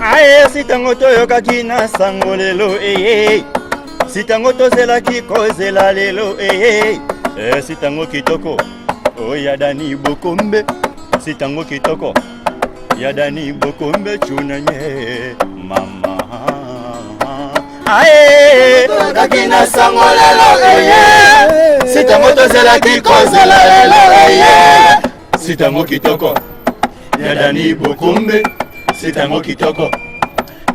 Aye sitango toyoka kina sango lelo sitango tozela kikozela lelo sitango kitoko oyadani bokombe sitango kitoko yadani bokombe chunanye mama aye toyoka kina sango lelo sitango tozela kikozela lelo sitango kitoko yadani bokombe sitango kitoko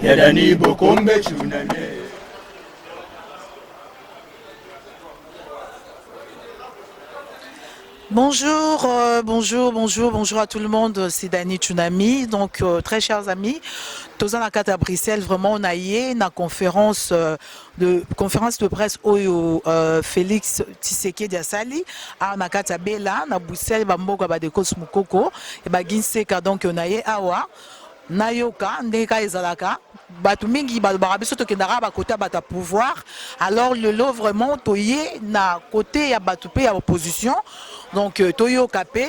yadani bokombe chunanye. Bonjour, bonjour à tout le monde, c'est Dani Tsunami. Donc, très chers amis, tous en à Bruxelles, vraiment, on a eu une conférence de presse où Félix Tshisekedi Asali, à Nakata Bela, na Bruxelles, Bamboka Badekos Mukoko, et Baginseka, donc, on a eu Awa. Nayoka ndeka ezalaka batu mingi balobaka biso tokendaka bakota bata pouvoir alors lelo vraiment toye na côté ya batu pe ya opposition donc toyoka pe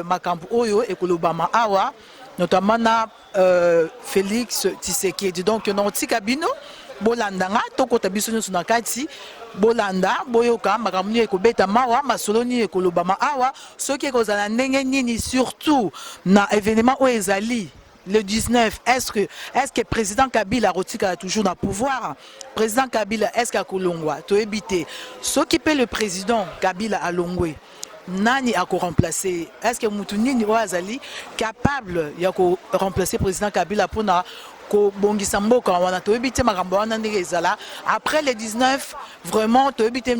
makambo oyo ekolobama awa notamment na Félix Tshisekedi donc notika bino bolandanga tokota biso nyonso na kati bolanda boyoka makambo nini ekobeta mawa masolo nini ekolobama awa soki ekozala ndenge nini surtout na événement oyo ezali le 19, est-ce que le président Kabila a toujours dans le pouvoir? Président Kabila, est-ce qu'il y a Kolongwa? Tu éviter. Ce qui peut le président Kabila à Longwe, Nani a remplacé? Est-ce que Moutouni Ouazali capable de remplacer le président Kabila pour après le 19, vraiment, tu éviter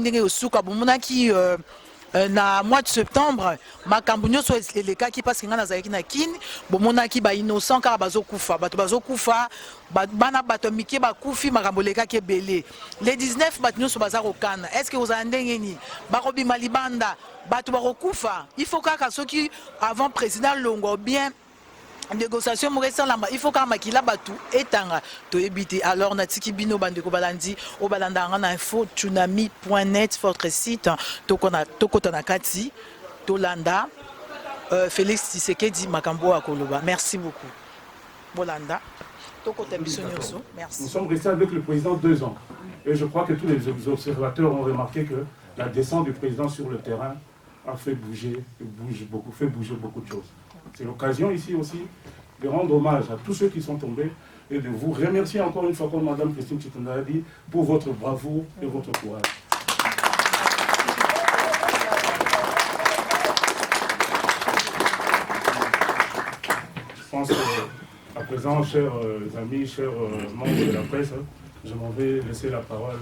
qui na mois de septembre makambo nyonso elekaki parce que nga nazalaki na kini bomonaki ba innocent kaka bazokufa bato bazokufa bana bato mike bakufi makambo elekaki ebele le 19 bato nyonso baza kokana est ce que ozala ndenge nini bakobima libanda bato bakokufa il faut kaka soki avant président Longo bien négociation moresalamba il faut ka makila batu etanga to ebité alors natiki bino bandeko balandi o balanda na info tsunami.net votre site tokota na kati tolanda Félix Tshisekedi makambo akoloba merci beaucoup bolanda tokota biso nyonso merci. Nous sommes restés avec le président 2 ans et je crois que tous les observateurs ont remarqué que la descente du président sur le terrain a fait bouger beaucoup de choses. C'est l'occasion ici aussi de rendre hommage à tous ceux qui sont tombés et de vous remercier encore une fois, comme Mme Christine Chitunda a dit, pour votre bravoure et votre courage. Je pense qu'à présent, chers amis, chers membres de la presse, je m'en vais laisser la parole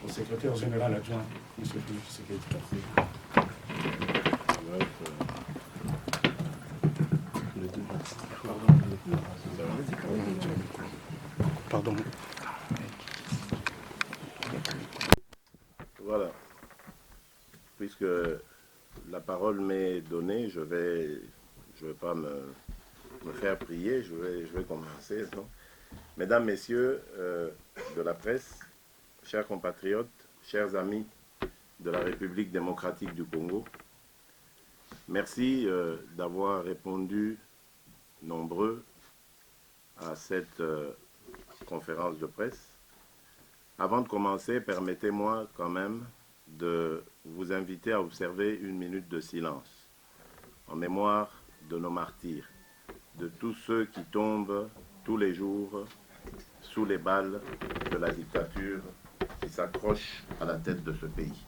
au secrétaire général adjoint, M. Philippe Tshisekedi. Pardon. Voilà. Puisque la parole m'est donnée, je vais pas me faire prier, je vais commencer. Non? Mesdames, Messieurs de la presse, chers compatriotes, chers amis de la République démocratique du Congo, merci d'avoir répondu nombreux à cette conférence de presse. Avant de commencer, permettez-moi quand même de vous inviter à observer une minute de silence en mémoire de nos martyrs, de tous ceux qui tombent tous les jours sous les balles de la dictature qui s'accroche à la tête de ce pays.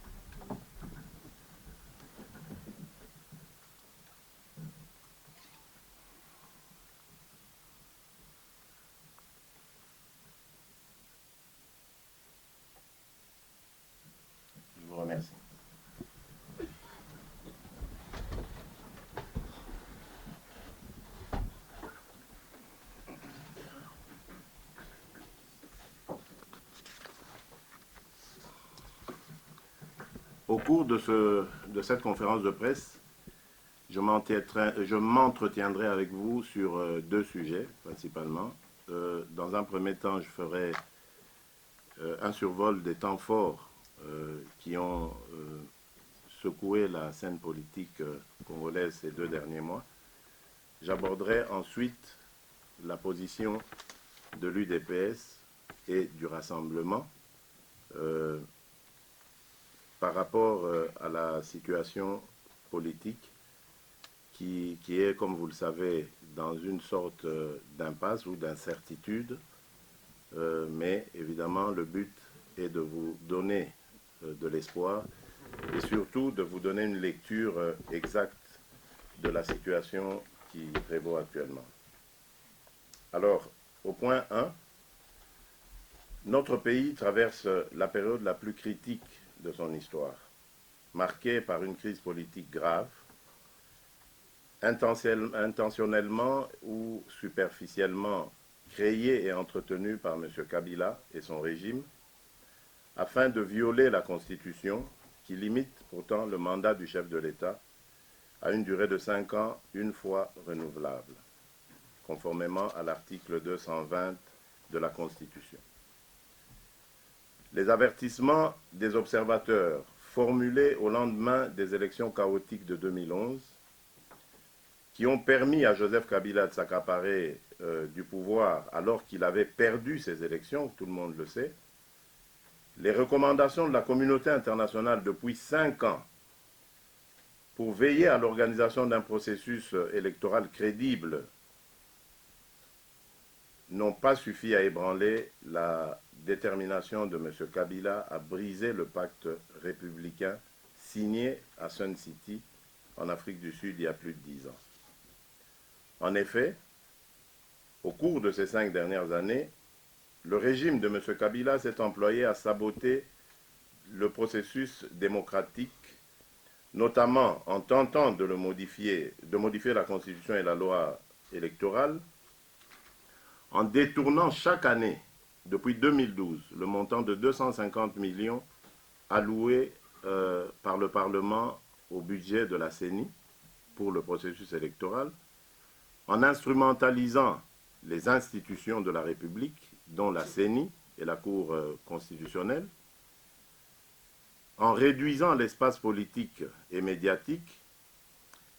Merci. Au cours de cette conférence de presse, je m'entretiendrai avec vous sur 2 sujets principalement. Dans un premier temps, je ferai un survol des temps forts qui ont secoué la scène politique congolaise ces 2 derniers mois. J'aborderai ensuite la position de l'UDPS et du Rassemblement par rapport à la situation politique qui est, comme vous le savez, dans une sorte d'impasse ou d'incertitude. Mais évidemment, le but est de vous donner de l'espoir et surtout de vous donner une lecture exacte de la situation qui prévaut actuellement. Alors, au point 1, notre pays traverse la période la plus critique de son histoire, marquée par une crise politique grave, intentionnellement ou superficiellement créée et entretenue par M. Kabila et son régime, afin de violer la Constitution qui limite pourtant le mandat du chef de l'État à une durée de 5 ans, une fois renouvelable, conformément à l'article 220 de la Constitution. Les avertissements des observateurs formulés au lendemain des élections chaotiques de 2011, qui ont permis à Joseph Kabila de s'accaparer du pouvoir alors qu'il avait perdu ces élections, tout le monde le sait, les recommandations de la communauté internationale depuis 5 ans pour veiller à l'organisation d'un processus électoral crédible n'ont pas suffi à ébranler la détermination de M. Kabila à briser le pacte républicain signé à Sun City, en Afrique du Sud, il y a plus de 10 ans. En effet, au cours de ces 5 dernières années, le régime de M. Kabila s'est employé à saboter le processus démocratique, notamment en tentant de modifier la Constitution et la loi électorale, en détournant chaque année, depuis 2012, le montant de 250 millions alloués par le Parlement au budget de la CENI pour le processus électoral, en instrumentalisant les institutions de la République, dont la CENI et la Cour constitutionnelle, en réduisant l'espace politique et médiatique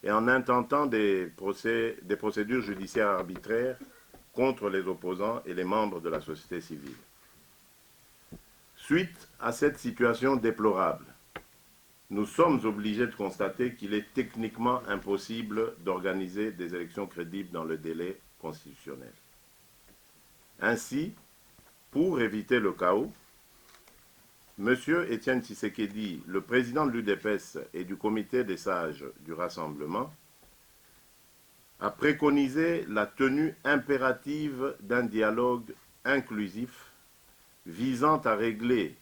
et en intentant des procédures judiciaires arbitraires contre les opposants et les membres de la société civile. Suite à cette situation déplorable, nous sommes obligés de constater qu'il est techniquement impossible d'organiser des élections crédibles dans le délai constitutionnel. Ainsi, pour éviter le chaos, M. Étienne Tshisekedi, le président de l'UDPS et du comité des sages du Rassemblement, a préconisé la tenue impérative d'un dialogue inclusif visant à régler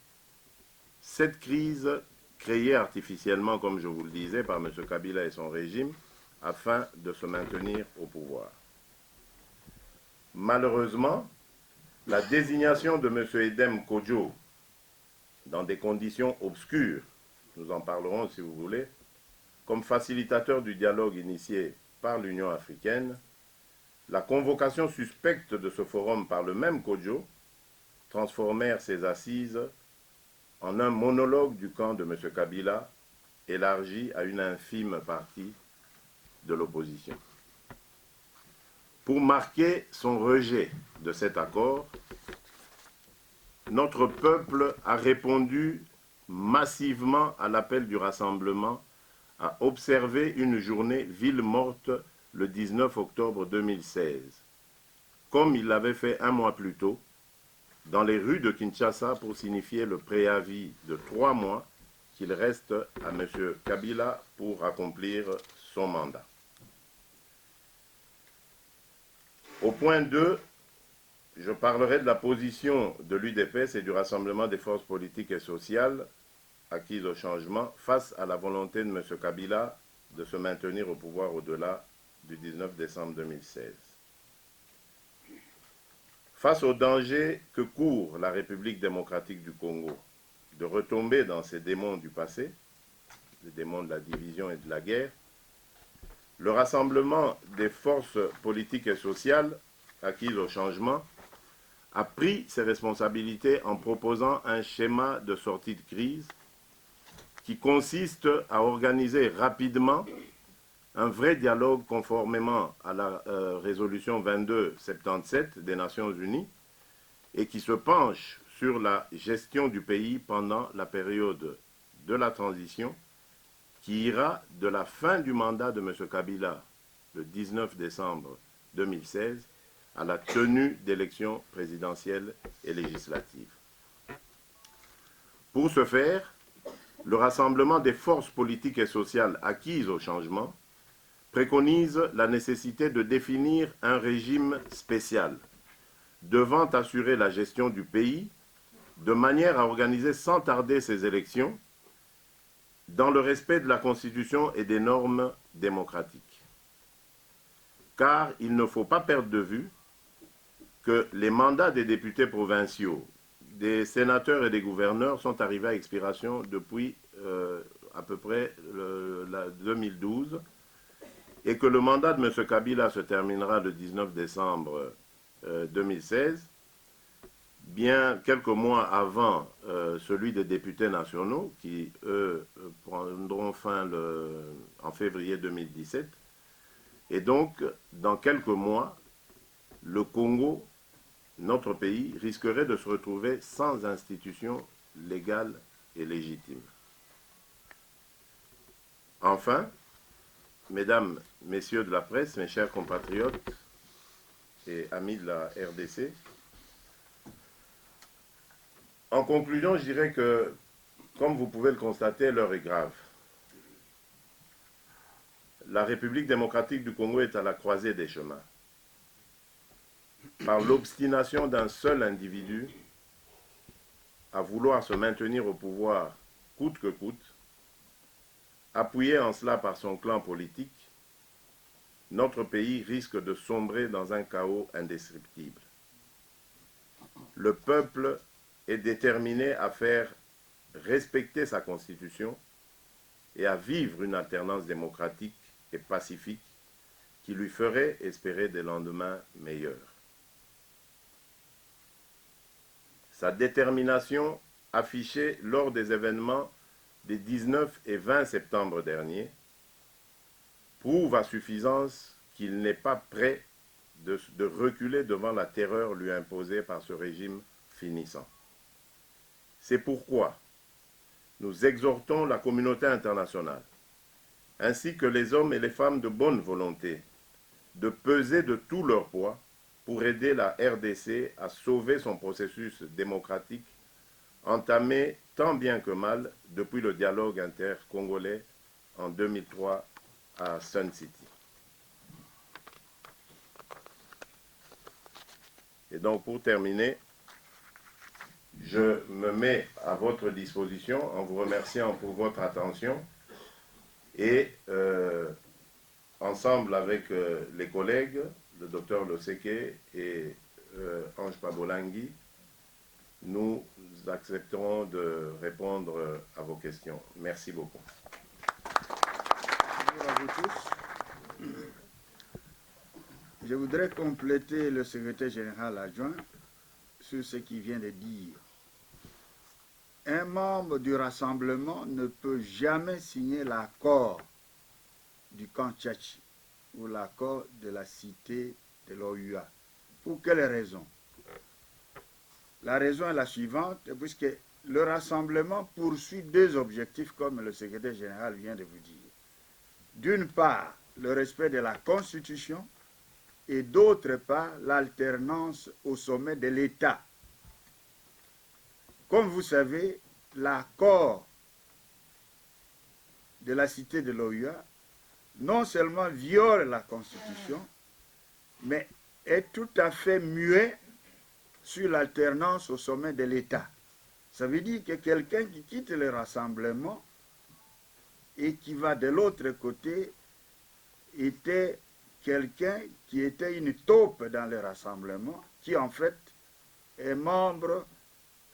cette crise créée artificiellement, comme je vous le disais, par M. Kabila et son régime, afin de se maintenir au pouvoir. Malheureusement, la désignation de M. Edem Kodjo dans des conditions obscures, nous en parlerons si vous voulez, comme facilitateur du dialogue initié par l'Union africaine, la convocation suspecte de ce forum par le même Kodjo transformèrent ces assises en un monologue du camp de M. Kabila, élargi à une infime partie de l'opposition. Pour marquer son rejet de cet accord, notre peuple a répondu massivement à l'appel du Rassemblement à observer une journée ville morte le 19 octobre 2016, comme il l'avait fait un mois plus tôt, dans les rues de Kinshasa pour signifier le préavis de 3 mois qu'il reste à M. Kabila pour accomplir son mandat. Au point 2, je parlerai de la position de l'UDPS et du Rassemblement des forces politiques et sociales acquises au changement face à la volonté de M. Kabila de se maintenir au pouvoir au-delà du 19 décembre 2016. Face au danger que court la République démocratique du Congo de retomber dans ses démons du passé, les démons de la division et de la guerre, le Rassemblement des forces politiques et sociales acquises au changement a pris ses responsabilités en proposant un schéma de sortie de crise qui consiste à organiser rapidement un vrai dialogue conformément à la résolution 2277 des Nations Unies et qui se penche sur la gestion du pays pendant la période de la transition qui ira de la fin du mandat de M. Kabila, le 19 décembre 2016, à la tenue d'élections présidentielles et législatives. Pour ce faire, le rassemblement des forces politiques et sociales acquises au changement préconise la nécessité de définir un régime spécial devant assurer la gestion du pays de manière à organiser sans tarder ces élections dans le respect de la Constitution et des normes démocratiques. Car il ne faut pas perdre de vue que les mandats des députés provinciaux, des sénateurs et des gouverneurs sont arrivés à expiration depuis à peu près 2012 et que le mandat de M. Kabila se terminera le 19 décembre 2016, bien quelques mois avant celui des députés nationaux qui, eux, prendront fin en février 2017. Et donc, dans quelques mois, le Congo, notre pays, risquerait de se retrouver sans institution légale et légitime. Enfin, mesdames, messieurs de la presse, mes chers compatriotes et amis de la RDC, en conclusion, je dirais que, comme vous pouvez le constater, l'heure est grave. La République démocratique du Congo est à la croisée des chemins. Par l'obstination d'un seul individu à vouloir se maintenir au pouvoir coûte que coûte, appuyé en cela par son clan politique, notre pays risque de sombrer dans un chaos indescriptible. Le peuple est déterminé à faire respecter sa constitution et à vivre une alternance démocratique et pacifique qui lui ferait espérer des lendemains meilleurs. Sa détermination affichée lors des événements des 19 et 20 septembre dernier prouve à suffisance qu'il n'est pas prêt de reculer devant la terreur lui imposée par ce régime finissant. C'est pourquoi nous exhortons la communauté internationale, ainsi que les hommes et les femmes de bonne volonté, de peser de tout leur poids pour aider la RDC à sauver son processus démocratique entamé tant bien que mal depuis le dialogue intercongolais en 2003 à Sun City. Et donc pour terminer, je me mets à votre disposition en vous remerciant pour votre attention et ensemble avec les collègues, le docteur Loseke et Ange Pabolangui, nous accepterons de répondre à vos questions. Merci beaucoup. Bonjour à vous tous. Je voudrais compléter le secrétaire général adjoint sur ce qu'il vient de dire. Un membre du rassemblement ne peut jamais signer l'accord du camp Tchachi ou l'accord de la cité de l'OUA. Pour quelle raison? La raison est la suivante, puisque le rassemblement poursuit deux objectifs, comme le secrétaire général vient de vous dire. D'une part, le respect de la Constitution et d'autre part, l'alternance au sommet de l'État. Comme vous savez, l'accord de la cité de l'OUA non seulement viole la Constitution, mais est tout à fait muet sur l'alternance au sommet de l'État. Ça veut dire que quelqu'un qui quitte le rassemblement et qui va de l'autre côté était quelqu'un qui était une taupe dans le rassemblement, qui en fait est membre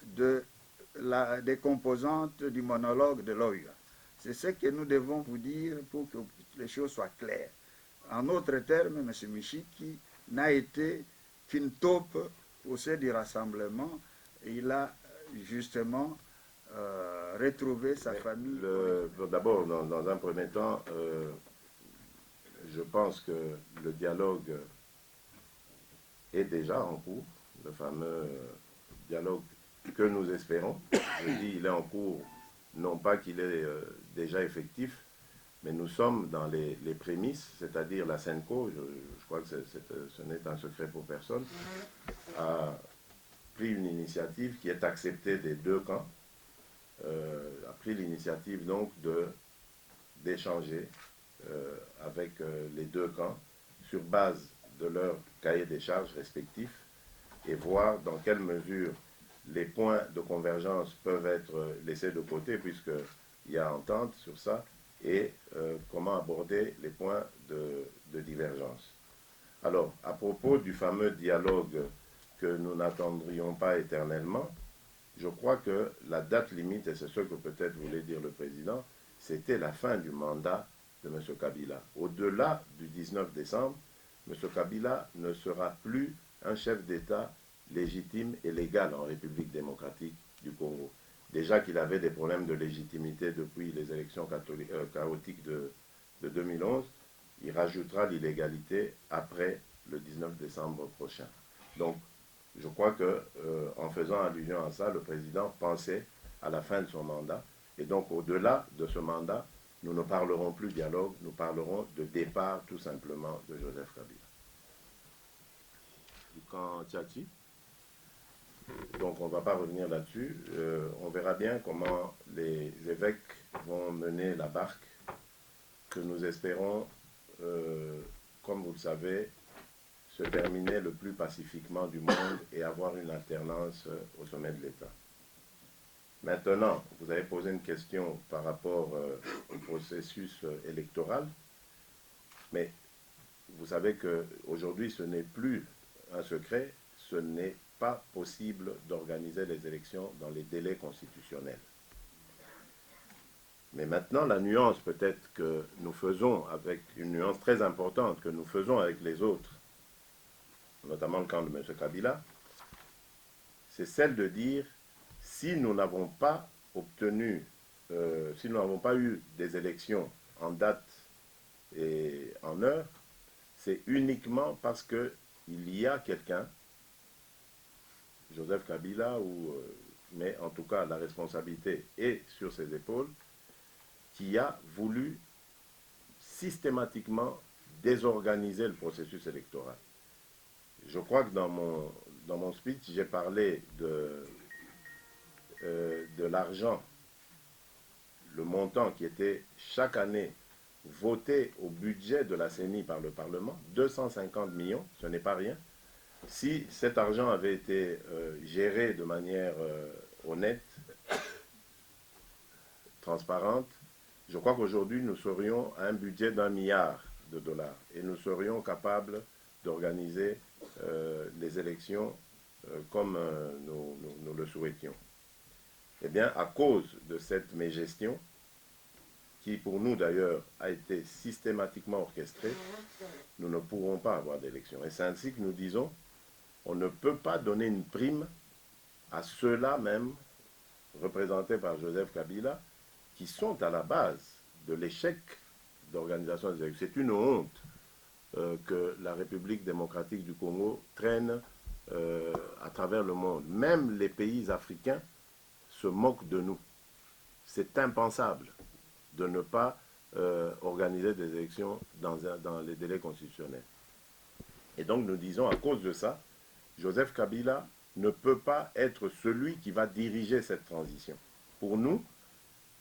des composantes du monologue de l'OUA. C'est ce que nous devons vous dire pour que les choses soient claires. En d'autres termes, M. Michiki n'a été qu'une taupe au sein du rassemblement. Il a justement retrouvé sa famille. D'abord, dans un premier temps, je pense que le dialogue est déjà en cours, le fameux dialogue que nous espérons. Je dis il est en cours, non pas qu'il est déjà effectif, mais nous sommes dans les prémices, c'est-à-dire la SENCO, je crois que ce n'est un secret pour personne, a pris une initiative qui est acceptée des deux camps, a pris l'initiative donc d'échanger avec les deux camps sur base de leur cahier des charges respectifs et voir dans quelle mesure les points de convergence peuvent être laissés de côté puisqu'il y a entente sur ça et comment aborder les points de divergence. Alors, à propos du fameux dialogue que nous n'attendrions pas éternellement, je crois que la date limite, et c'est ce que peut-être voulait dire le président, c'était la fin du mandat de M. Kabila. Au-delà du 19 décembre, M. Kabila ne sera plus un chef d'État légitime et légal en République démocratique du Congo. Déjà qu'il avait des problèmes de légitimité depuis les élections chaotiques de 2011, il rajoutera l'illégalité après le 19 décembre prochain. Donc, je crois que, en faisant allusion à ça, le président pensait à la fin de son mandat. Et donc, au-delà de ce mandat, nous ne parlerons plus de dialogue, nous parlerons de départ, tout simplement, de Joseph Kabila. Du camp Tchadji. Donc, on ne va pas revenir là-dessus. On verra bien comment les évêques vont mener la barque que nous espérons, comme vous le savez, se terminer le plus pacifiquement du monde et avoir une alternance au sommet de l'État. Maintenant, vous avez posé une question par rapport au processus électoral, mais vous savez qu'aujourd'hui, ce n'est plus un secret, ce n'est pas possible d'organiser les élections dans les délais constitutionnels. Mais maintenant, la nuance peut-être que nous faisons, avec une nuance très importante que nous faisons avec les autres, notamment le camp de M. Kabila, c'est celle de dire si nous n'avons pas obtenu, si nous n'avons pas eu des élections en date et en heure, c'est uniquement parce qu'il y a quelqu'un, Joseph Kabila, mais en tout cas la responsabilité est sur ses épaules, qui a voulu systématiquement désorganiser le processus électoral. Je crois que dans mon speech, j'ai parlé de l'argent, le montant qui était chaque année voté au budget de la CENI par le Parlement, 250 millions, ce n'est pas rien. Si cet argent avait été géré de manière honnête, transparente, je crois qu'aujourd'hui nous serions à un budget d'1 milliard de dollars et nous serions capables d'organiser les élections comme nous le souhaitions. Eh bien, à cause de cette mégestion, qui pour nous d'ailleurs a été systématiquement orchestrée, nous ne pourrons pas avoir d'élections. Et c'est ainsi que nous disons, on ne peut pas donner une prime à ceux-là même, représentés par Joseph Kabila, qui sont à la base de l'échec d'organisation des élections. C'est une honte que la République démocratique du Congo traîne à travers le monde. Même les pays africains se moquent de nous. C'est impensable de ne pas organiser des élections dans les délais constitutionnels. Et donc nous disons, à cause de ça, Joseph Kabila ne peut pas être celui qui va diriger cette transition. Pour nous,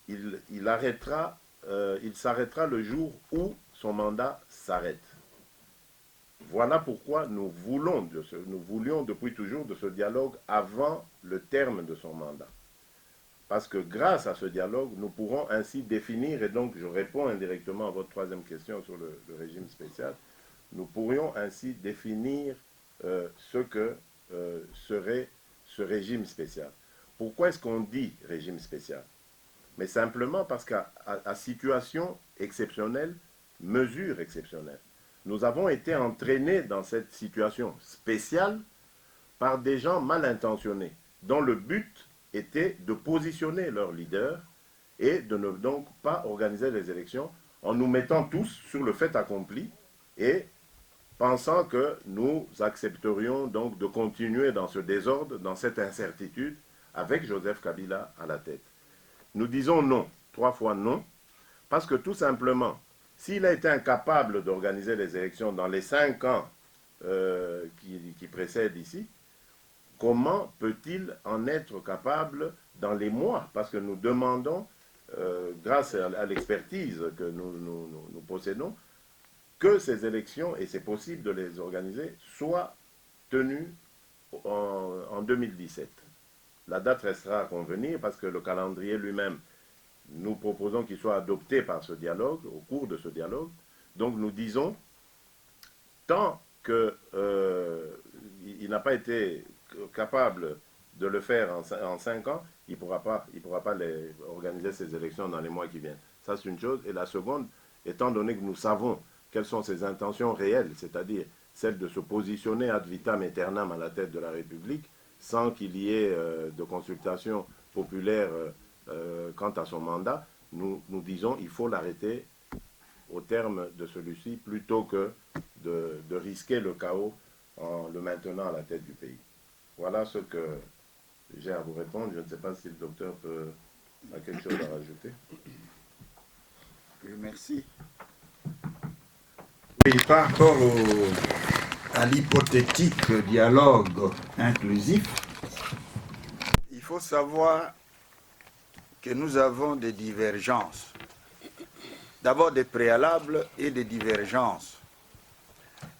il s'arrêtera le jour où son mandat s'arrête. Voilà pourquoi nous voulions depuis toujours de ce dialogue avant le terme de son mandat. Parce que grâce à ce dialogue, nous pourrons ainsi définir, et donc je réponds indirectement à votre troisième question sur le régime spécial, nous pourrions ainsi définir ce que serait ce régime spécial. Pourquoi est-ce qu'on dit régime spécial? Mais simplement parce qu'à situation exceptionnelle, mesure exceptionnelle. Nous avons été entraînés dans cette situation spéciale par des gens mal intentionnés, dont le but était de positionner leur leader et de ne donc pas organiser les élections en nous mettant tous sur le fait accompli et pensant que nous accepterions donc de continuer dans ce désordre, dans cette incertitude, avec Joseph Kabila à la tête. Nous disons non, 3 fois non, parce que tout simplement, s'il a été incapable d'organiser les élections dans les 5 ans qui précèdent ici, comment peut-il en être capable dans les mois? Parce que nous demandons, grâce à l'expertise que nous possédons, que ces élections, et c'est possible de les organiser, soient tenues en 2017. La date restera à convenir parce que le calendrier lui-même, nous proposons qu'il soit adopté par ce dialogue, au cours de ce dialogue. Donc nous disons, tant qu'il n'a pas été capable de le faire en 5 ans, il ne pourra pas organiser ces élections dans les mois qui viennent. Ça, c'est une chose. Et la seconde, étant donné que nous savons quelles sont ses intentions réelles, c'est-à-dire celle de se positionner ad vitam aeternam à la tête de la République, sans qu'il y ait de consultation populaire quant à son mandat, nous disons qu'il faut l'arrêter au terme de celui-ci, plutôt que de risquer le chaos en le maintenant à la tête du pays. Voilà ce que j'ai à vous répondre. Je ne sais pas si le docteur a quelque chose à rajouter. Oui, merci. Oui, par rapport à l'hypothétique dialogue inclusif, Il faut savoir que nous avons des divergences. D'abord des préalables et des divergences.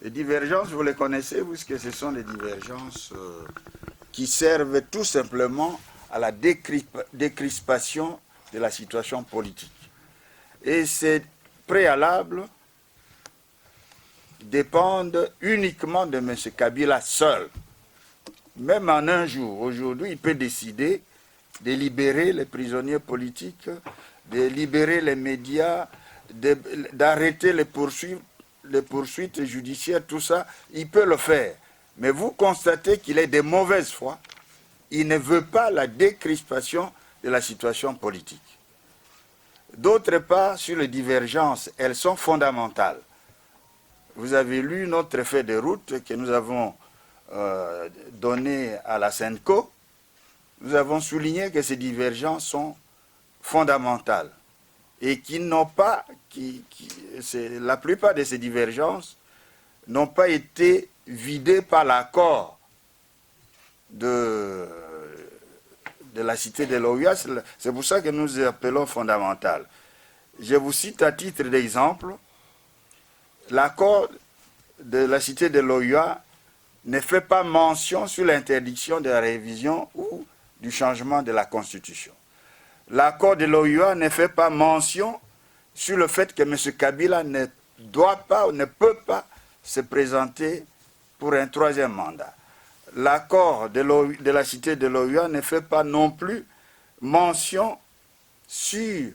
Les divergences, vous les connaissez, puisque ce sont des divergences qui servent tout simplement à la décrispation de la situation politique. Et ces préalables dépendent uniquement de M. Kabila seul. Même en un jour, aujourd'hui, il peut décider de libérer les prisonniers politiques, de libérer les médias, d'arrêter les poursuites judiciaires, tout ça, il peut le faire. Mais vous constatez qu'il est de mauvaise foi. Il ne veut pas la décrispation de la situation politique. D'autre part, sur les divergences, elles sont fondamentales. Vous avez lu notre feuille de route que nous avons donnée à la SENCO. Nous avons souligné que ces divergences sont fondamentales et qui n'ont pas, la plupart de ces divergences n'ont pas été vidées par l'accord de la cité de l'OUA. C'est pour ça que nous appelons fondamental. Je vous cite à titre d'exemple, l'accord de la cité de l'OUA ne fait pas mention sur l'interdiction de la révision ou du changement de la Constitution. L'accord de l'OUA ne fait pas mention sur le fait que M. Kabila ne doit pas ou ne peut pas se présenter pour un 3e mandat. L'accord de la cité de l'OUA ne fait pas non plus mention sur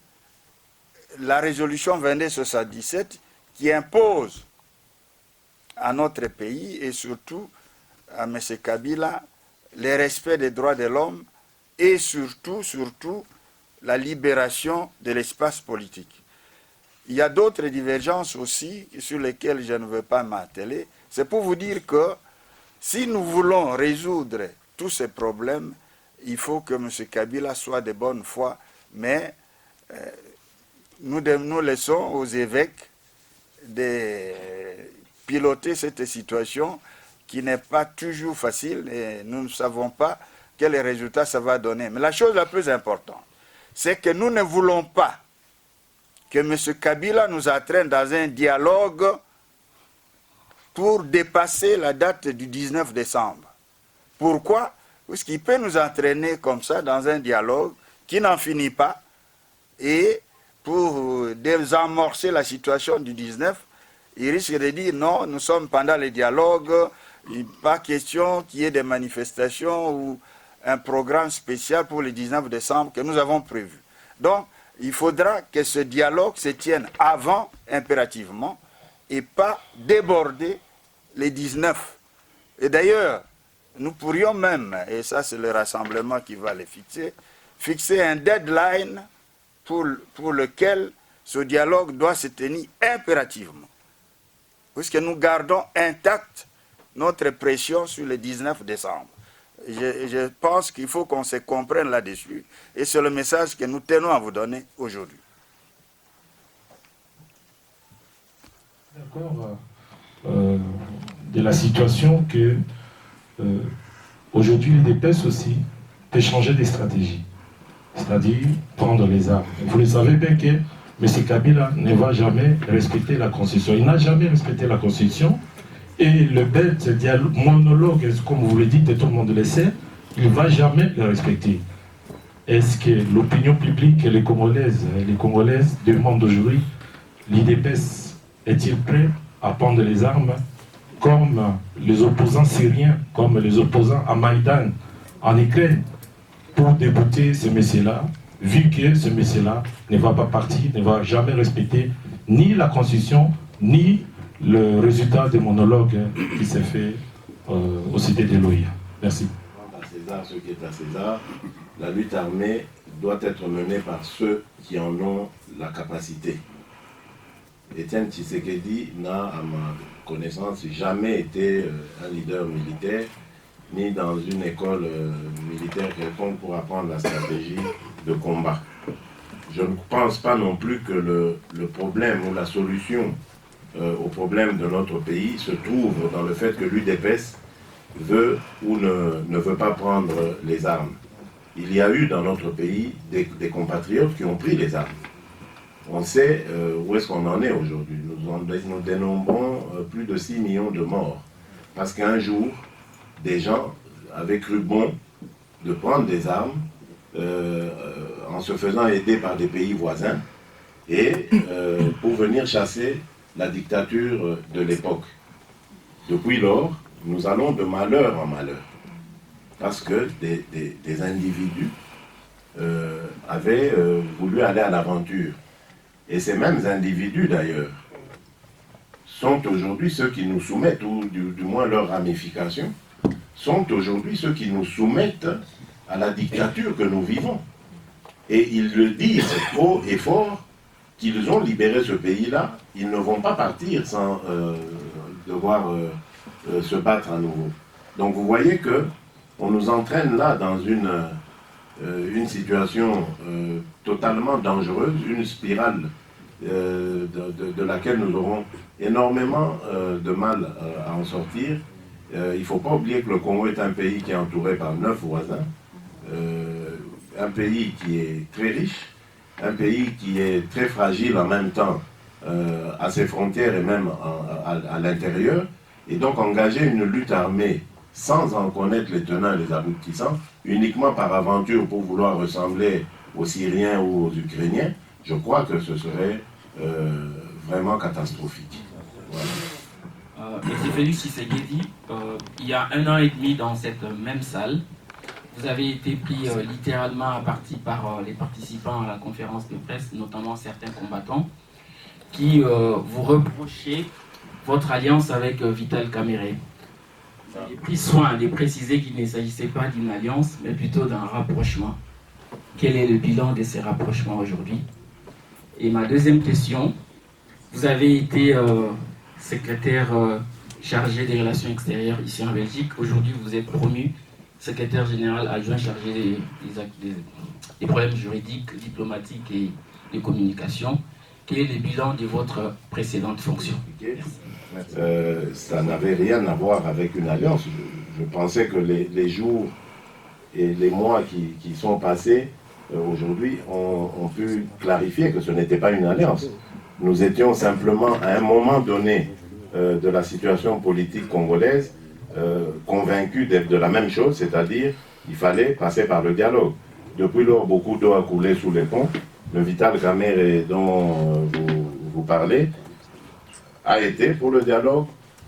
la résolution 2277 qui impose à notre pays et surtout à M. Kabila le respect des droits de l'homme et surtout la libération de l'espace politique. Il y a d'autres divergences aussi sur lesquelles je ne veux pas m'atteler. C'est pour vous dire que si nous voulons résoudre tous ces problèmes, il faut que M. Kabila soit de bonne foi, mais nous laissons aux évêques de piloter cette situation qui n'est pas toujours facile et nous ne savons pas quels résultats ça va donner. Mais la chose la plus importante, c'est que nous ne voulons pas que M. Kabila nous entraîne dans un dialogue pour dépasser la date du 19 décembre. Pourquoi? Parce qu'il peut nous entraîner comme ça dans un dialogue qui n'en finit pas et pour désamorcer la situation du 19, il risque de dire non, nous sommes pendant les dialogues, il n'est pas question qu'il y ait des manifestations ou un programme spécial pour le 19 décembre que nous avons prévu. Donc, il faudra que ce dialogue se tienne avant, impérativement, et pas déborder les 19. Et d'ailleurs, nous pourrions même, et ça c'est le rassemblement qui va le fixer un deadline pour lequel ce dialogue doit se tenir impérativement. puisque nous gardons intacte notre pression sur le 19 décembre. Je pense qu'il faut qu'on se comprenne là-dessus. Et c'est le message que nous tenons à vous donner aujourd'hui. D'accord. De la situation que aujourd'hui l'UDPS aussi peut changer de stratégie. C'est-à-dire prendre les armes. Vous le savez bien que M. Kabila ne va jamais respecter la Constitution. Il n'a jamais respecté la Constitution. Et le bête monologue, comme vous le dites, et tout le monde le sait, il ne va jamais le respecter. Est-ce que l'opinion publique et les Congolaises demandent aujourd'hui, l'UDPS est-il prêt à prendre les armes comme les opposants syriens, comme les opposants à Maïdan en Ukraine, pour débouter ce monsieur-là, vu que ce monsieur-là ne va pas partir, ne va jamais respecter ni la Constitution, ni le résultat des monologues qui s'est fait au cité de l'OIA. Merci. À César, ce qui est à César, la lutte armée doit être menée par ceux qui en ont la capacité. Etienne Tshisekedi n'a, à ma connaissance, jamais été un leader militaire, ni dans une école militaire quelconque pour apprendre la stratégie de combat. Je ne pense pas non plus que le problème ou la solution au problème de notre pays se trouve dans le fait que l'UDPS veut ou ne veut pas prendre les armes. Il y a eu dans notre pays des compatriotes qui ont pris les armes. On sait où est-ce qu'on en est aujourd'hui. Nous dénombrons plus de 6 millions de morts. Parce qu'un jour, des gens avaient cru bon de prendre des armes en se faisant aider par des pays voisins et pour venir chasser la dictature de l'époque. Depuis lors, nous allons de malheur en malheur. Parce que des individus avaient voulu aller à l'aventure. Et ces mêmes individus, d'ailleurs, sont aujourd'hui ceux qui nous soumettent, ou du moins leurs ramifications, sont aujourd'hui ceux qui nous soumettent à la dictature que nous vivons. Et ils le disent haut et fort qu'ils ont libéré ce pays-là. Ils ne vont pas partir sans devoir se battre à nouveau. Donc vous voyez que on nous entraîne là dans une situation totalement dangereuse, une spirale de laquelle nous aurons énormément de mal à en sortir. Il ne faut pas oublier que le Congo est un pays qui est entouré par 9 voisins, un pays qui est très riche, un pays qui est très fragile en même temps à ses frontières et même à l'intérieur, et donc engager une lutte armée sans en connaître les tenants et les aboutissants, uniquement par aventure pour vouloir ressembler aux Syriens ou aux Ukrainiens, je crois que ce serait vraiment catastrophique. Voilà. Monsieur Félix Tshisekedi, il y a 1 an et demi dans cette même salle, vous avez été pris littéralement à partie par les participants à la conférence de presse, notamment certains combattants, qui vous reprochaient votre alliance avec Vital Kamerhe. Vous avez pris soin de préciser qu'il ne s'agissait pas d'une alliance, mais plutôt d'un rapprochement. Quel est le bilan de ces rapprochements aujourd'hui? Et ma deuxième question, vous avez été secrétaire chargé des relations extérieures ici en Belgique. Aujourd'hui, vous êtes promu secrétaire général adjoint chargé des problèmes juridiques, diplomatiques et de communication. Quel est le bilan de votre précédente fonction? Ça n'avait rien à voir avec une alliance. Je pensais que les jours et les mois qui sont passés aujourd'hui ont pu clarifier que ce n'était pas une alliance. Nous étions simplement à un moment donné de la situation politique congolaise convaincus de la même chose, c'est-à-dire qu'il fallait passer par le dialogue. Depuis lors, beaucoup d'eau a coulé sous les ponts. Le Vital Kamerhe dont vous parlez a été pour le dialogue,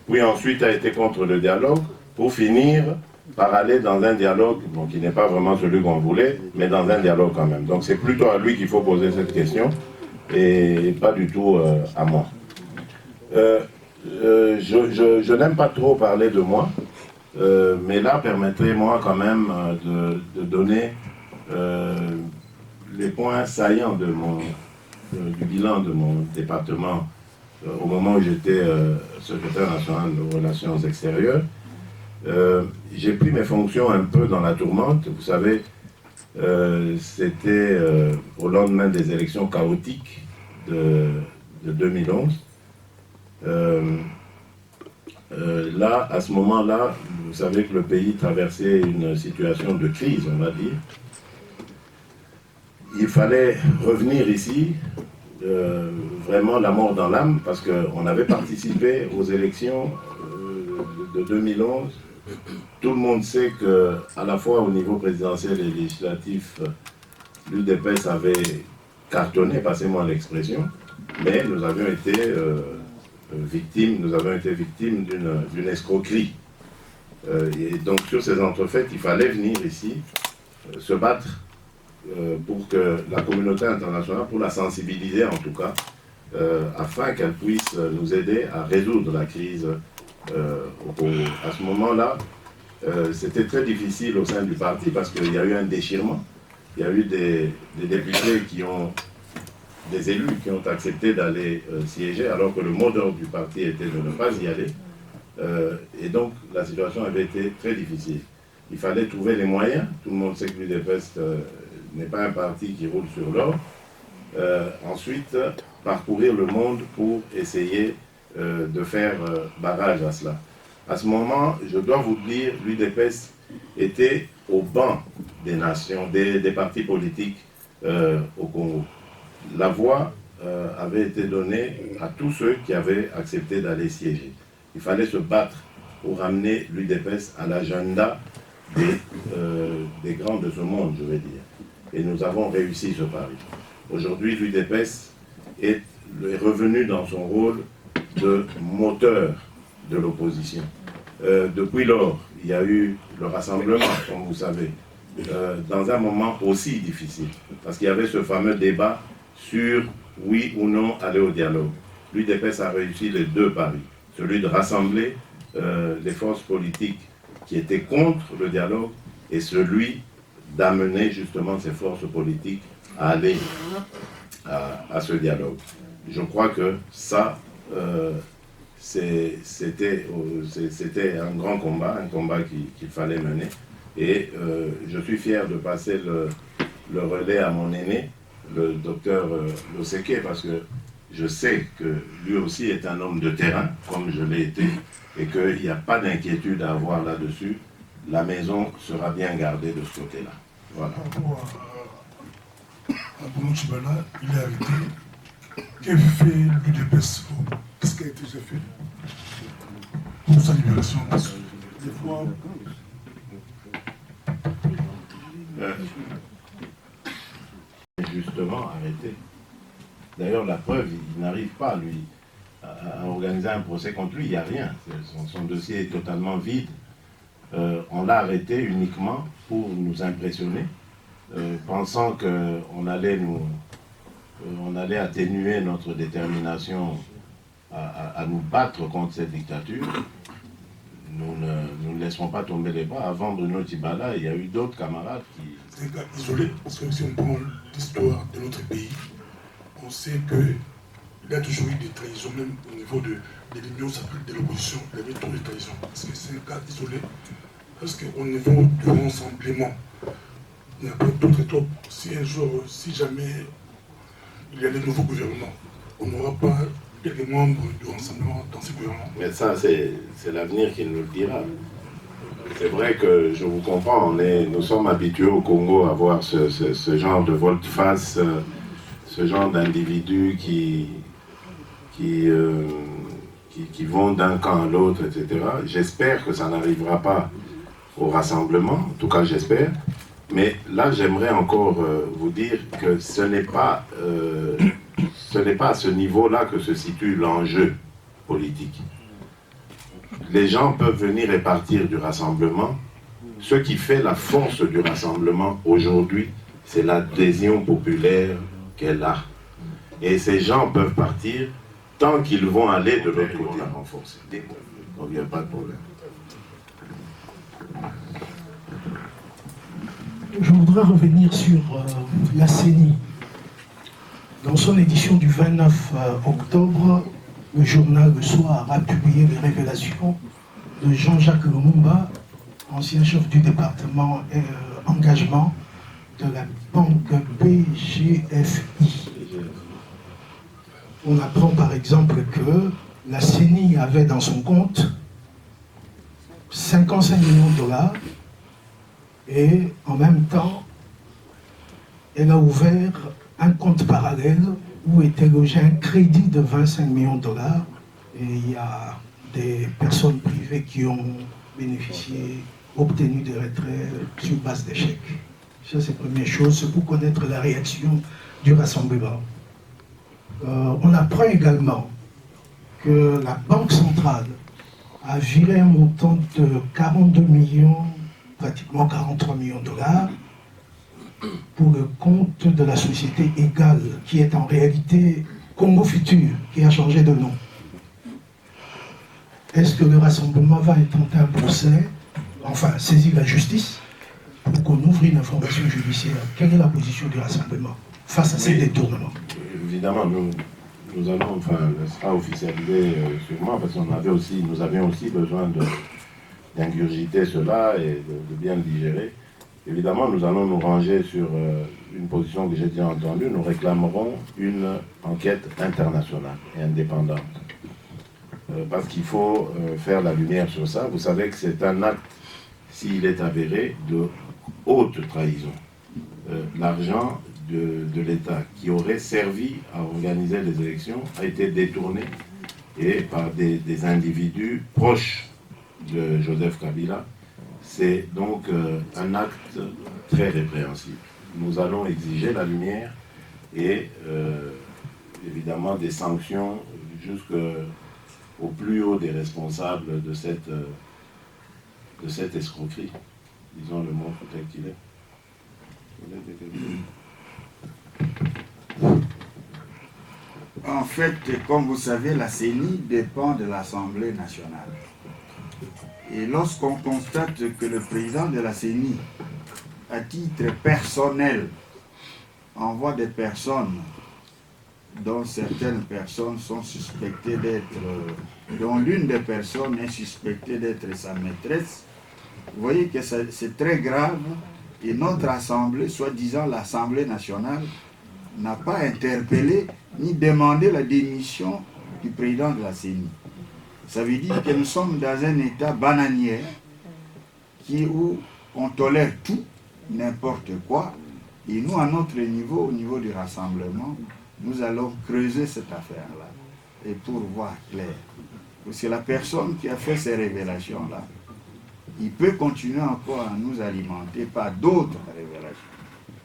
puis ensuite a été contre le dialogue, pour finir par aller dans un dialogue, donc qui n'est pas vraiment celui qu'on voulait, mais dans un dialogue quand même. Donc c'est plutôt à lui qu'il faut poser cette question, et pas du tout à moi. Je n'aime pas trop parler de moi, mais là, permettez-moi quand même de donner les points saillants du bilan de mon département au moment où j'étais secrétaire national de Relations extérieures. J'ai pris mes fonctions un peu dans la tourmente. Vous savez, c'était au lendemain des élections chaotiques de 2011. Là, à ce moment-là, vous savez que le pays traversait une situation de crise, on va dire. Il fallait revenir ici, vraiment la mort dans l'âme, parce qu'on avait participé aux élections de 2011. Tout le monde sait qu'à la fois au niveau présidentiel et législatif, l'UDPS avait cartonné, passez-moi l'expression, mais nous avions été victimes d'une escroquerie. Et donc sur ces entrefaites, il fallait venir ici se battre pour que la communauté internationale, pour la sensibiliser en tout cas, afin qu'elle puisse nous aider à résoudre la crise au Congo. À ce moment-là, c'était très difficile au sein du parti parce qu'il y a eu un déchirement. Il y a eu des députés des élus qui ont accepté d'aller siéger alors que le mot d'ordre du parti était de ne pas y aller. Et donc la situation avait été très difficile. Il fallait trouver les moyens. Tout le monde sait que l'UDPS n'est pas un parti qui roule sur l'or. Ensuite, parcourir le monde pour essayer de faire barrage à cela. À ce moment, je dois vous dire, l'UDPS était au banc des nations, des partis politiques au Congo. La voix avait été donnée à tous ceux qui avaient accepté d'aller siéger. Il fallait se battre pour ramener l'UDPS à l'agenda des grands de ce monde, je vais dire. Et nous avons réussi ce pari. Aujourd'hui, l'UDPS est revenu dans son rôle de moteur de l'opposition. Depuis lors, il y a eu le rassemblement, comme vous savez, dans un moment aussi difficile, parce qu'il y avait ce fameux débat sur oui ou non aller au dialogue. L'UDPS a réussi les deux paris, celui de rassembler les forces politiques qui étaient contre le dialogue et celui d'amener justement ces forces politiques à aller à ce dialogue. Je crois que ça, c'était un grand combat, un combat qu'il fallait mener. Et je suis fier de passer le relais à mon aîné, le docteur Loseke, parce que je sais que lui aussi est un homme de terrain, comme je l'ai été, et qu'il n'y a pas d'inquiétude à avoir là-dessus. La maison sera bien gardée de ce côté-là. Voilà. À Bruno Tshibala, il est arrêté. Que fait l'UDPS? Qu'est-ce qui a été fait pour sa libération? Des fois... Justement arrêté. D'ailleurs, la preuve, il n'arrive pas, lui, à organiser un procès contre lui. Il n'y a rien. Son dossier est totalement vide. On l'a arrêté uniquement pour nous impressionner, pensant qu'on allait atténuer notre détermination à nous battre contre cette dictature. Nous ne laisserons pas tomber les bras. Avant Bruno Tshibala, il y a eu d'autres camarades qui... C'est un cas isolé, parce que si on prend l'histoire de notre pays, on sait qu'il y a toujours eu des trahisons, même au niveau de l'union de l'opposition, il y avait trop de trahisons. Parce que c'est un cas isolé, parce qu'au niveau du rassemblement, il n'y a pas d'autre étape. Si un jour, si jamais il y a de nouveaux gouvernements, on n'aura pas des membres du rassemblement dans ces gouvernements. Mais ça, c'est l'avenir qui nous le dira. C'est vrai que je vous comprends, nous sommes habitués au Congo à voir ce genre de volte-face, ce genre d'individus qui vont d'un camp à l'autre, etc. J'espère que ça n'arrivera pas au rassemblement, en tout cas j'espère. Mais là, j'aimerais encore vous dire que ce n'est pas à ce niveau-là que se situe l'enjeu politique. Les gens peuvent venir et partir du rassemblement. Ce qui fait la force du rassemblement aujourd'hui, c'est l'adhésion populaire qu'elle a. Et ces gens peuvent partir tant qu'ils vont aller de l'autre côté renforcer. Donc il n'y a pas de problème. Je voudrais revenir sur la CENI. Dans son édition du 29 octobre, le journal Le Soir a publié les révélations de Jean-Jacques Lumumba, ancien chef du département engagement de la banque BGFI. On apprend par exemple que la CENI avait dans son compte 55 millions de dollars et en même temps, elle a ouvert un compte parallèle où était logé un crédit de 25 millions de dollars et il y a des personnes privées qui ont bénéficié, obtenu des retraits sur base d'échecs. Ça, c'est la première chose, c'est pour connaître la réaction du rassemblement. On apprend également que la Banque centrale a viré un montant de 42 millions, pratiquement 43 millions de dollars, pour le compte de la société Égale, qui est en réalité Congo Futur, qui a changé de nom. Est-ce que le rassemblement va intenter un procès, enfin saisir la justice, pour qu'on ouvre une information judiciaire? Quelle est la position du rassemblement face à ces détournements? Évidemment, nous allons, enfin, ce sera officialisé sûrement, parce qu'on avait aussi, nous avions aussi besoin d'ingurgiter cela et de bien le digérer. Évidemment, nous allons nous ranger sur une position que j'ai déjà entendue. Nous réclamerons une enquête internationale et indépendante. Parce qu'il faut faire la lumière sur ça. Vous savez que c'est un acte, s'il est avéré, de haute trahison. L'argent de l'État qui aurait servi à organiser les élections a été détourné et par des individus proches de Joseph Kabila. C'est donc un acte très répréhensible. Nous allons exiger la lumière et évidemment des sanctions jusqu'au plus haut des responsables de cette escroquerie. Disons le mot tel qu'il est. En fait, comme vous savez, la CENI dépend de l'Assemblée nationale. Et lorsqu'on constate que le président de la CENI, à titre personnel, envoie des personnes dont certaines personnes sont suspectées d'être, dont l'une des personnes est suspectée d'être sa maîtresse, vous voyez que c'est très grave. Et notre Assemblée, soi-disant l'Assemblée nationale, n'a pas interpellé ni demandé la démission du président de la CENI. Ça veut dire que nous sommes dans un état bananière où on tolère tout, n'importe quoi. Et nous, à notre niveau, au niveau du rassemblement, nous allons creuser cette affaire-là. Et pour voir clair. Parce que la personne qui a fait ces révélations-là, il peut continuer encore à nous alimenter par d'autres révélations.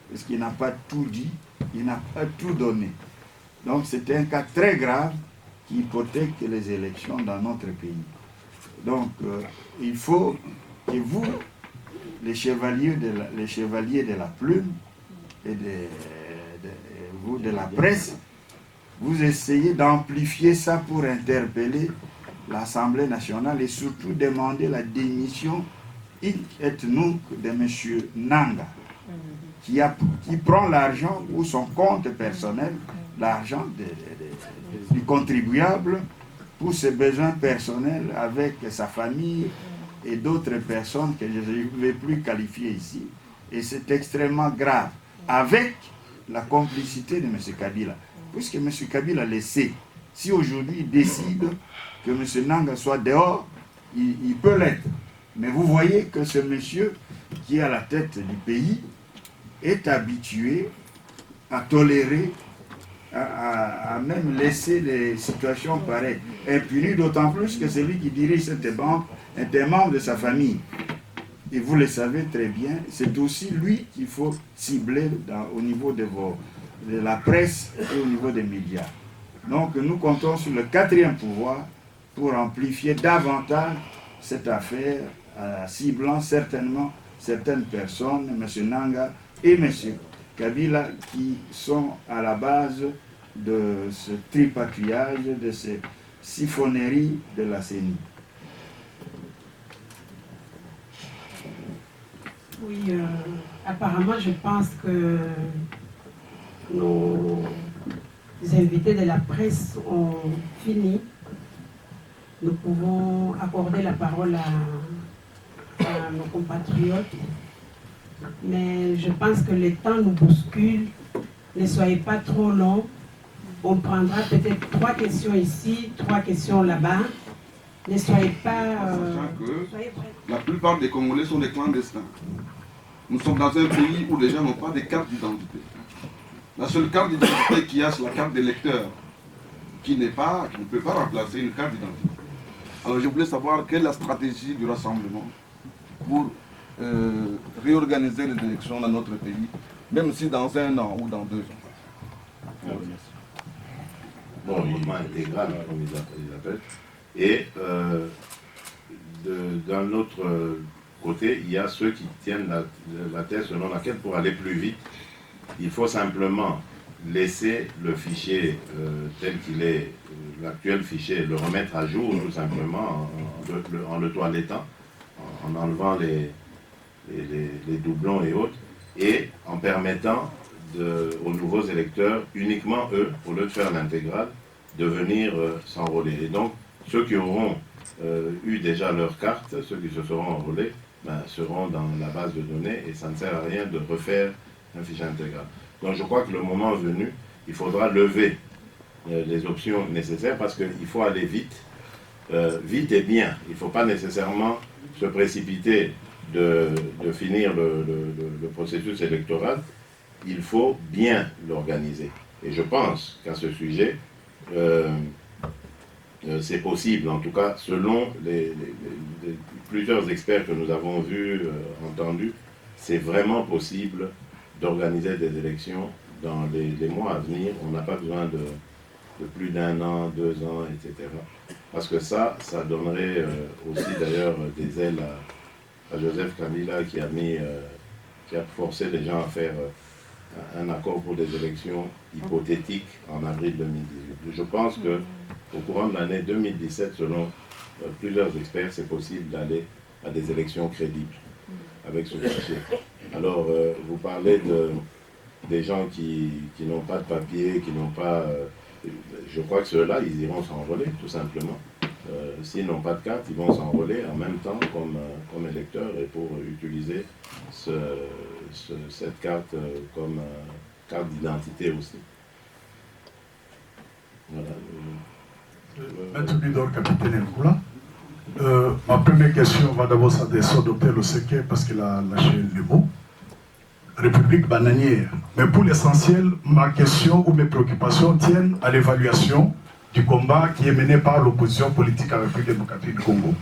Parce qu'il n'a pas tout dit, il n'a pas tout donné. Donc c'est un cas très grave qui hypothèque les élections dans notre pays. Donc il faut que vous, les chevaliers de la plume et vous de la presse, vous essayez d'amplifier ça pour interpeller l'Assemblée nationale et surtout demander la démission hic et nunc de M. Nanga, qui prend l'argent ou son compte personnel, l'argent du contribuable pour ses besoins personnels avec sa famille et d'autres personnes que je ne vais plus qualifier ici. Et c'est extrêmement grave, avec la complicité de M. Kabila. Puisque M. Kabila le sait, si aujourd'hui il décide que M. Nanga soit dehors, il peut l'être. Mais vous voyez que ce monsieur qui est à la tête du pays est habitué à tolérer, à même laisser des situations pareilles impunies, d'autant plus que celui qui dirige cette banque est un membre de sa famille. Et vous le savez très bien, c'est aussi lui qu'il faut cibler au niveau de la presse et au niveau des médias. Donc nous comptons sur le quatrième pouvoir pour amplifier davantage cette affaire, ciblant certainement certaines personnes, M. Nanga et M. Kabila, qui sont à la base de ce tripatouillage, de ces siphonneries de la CENI. Oui, apparemment, je pense que nos invités de la presse ont fini nous pouvons accorder la parole à nos compatriotes. Mais je pense que le temps nous bouscule. Ne soyez pas trop long. On prendra peut-être 3 questions ici, 3 questions là-bas. Ne soyez pas... soyez prêts. La plupart des Congolais sont des clandestins. Nous sommes dans un pays où les gens n'ont pas de carte d'identité. La seule carte d'identité qu'il y a, c'est la carte d'électeur, qui ne peut pas remplacer une carte d'identité. Alors je voulais savoir quelle est la stratégie du rassemblement pour réorganiser les élections dans notre pays, même si dans 1 an ou dans 2 ans. Bon, mouvement intégral, comme ils appellent. Et d'un autre côté, il y a ceux qui tiennent la thèse selon laquelle pour aller plus vite, il faut simplement laisser le fichier tel qu'il est, l'actuel fichier, le remettre à jour tout simplement en le toilettant, en enlevant les doublons et autres, et en permettant aux nouveaux électeurs, uniquement eux, au lieu de faire l'intégrale, de venir s'enrôler. Et donc, ceux qui auront eu déjà leur carte, ceux qui se seront enrôlés, seront dans la base de données et ça ne sert à rien de refaire un fichier intégral. Donc je crois que le moment venu, il faudra lever les options nécessaires parce qu'il faut aller vite, vite et bien. Il ne faut pas nécessairement se précipiter de finir le processus électoral. Il faut bien l'organiser. Et je pense qu'à ce sujet, c'est possible, en tout cas selon plusieurs experts que nous avons vus, entendus, c'est vraiment possible d'organiser des élections dans les mois à venir. On n'a pas besoin de plus d'1 an, 2 ans, etc. Parce que ça donnerait aussi d'ailleurs des ailes à Joseph Kabila qui a forcé les gens à faire un accord pour des élections hypothétiques en avril 2018. Je pense qu'au courant de l'année 2017, selon plusieurs experts, c'est possible d'aller à des élections crédibles avec ce fichier. Alors, vous parlez des gens qui n'ont pas de papier, qui n'ont pas... je crois que ceux-là, ils iront s'enrôler, tout simplement. S'ils n'ont pas de carte, ils vont s'enrôler en même temps comme électeurs et pour utiliser cette carte comme carte d'identité aussi. Voilà. Maître Bidor, capitaine Ngoula. Ma première question va d'abord s'adresser au docteur Loseke parce qu'il a lâché le mot. République bananière. Mais pour l'essentiel, ma question ou mes préoccupations tiennent à l'évaluation du combat qui est mené par l'opposition politique à la République démocratique du Congo.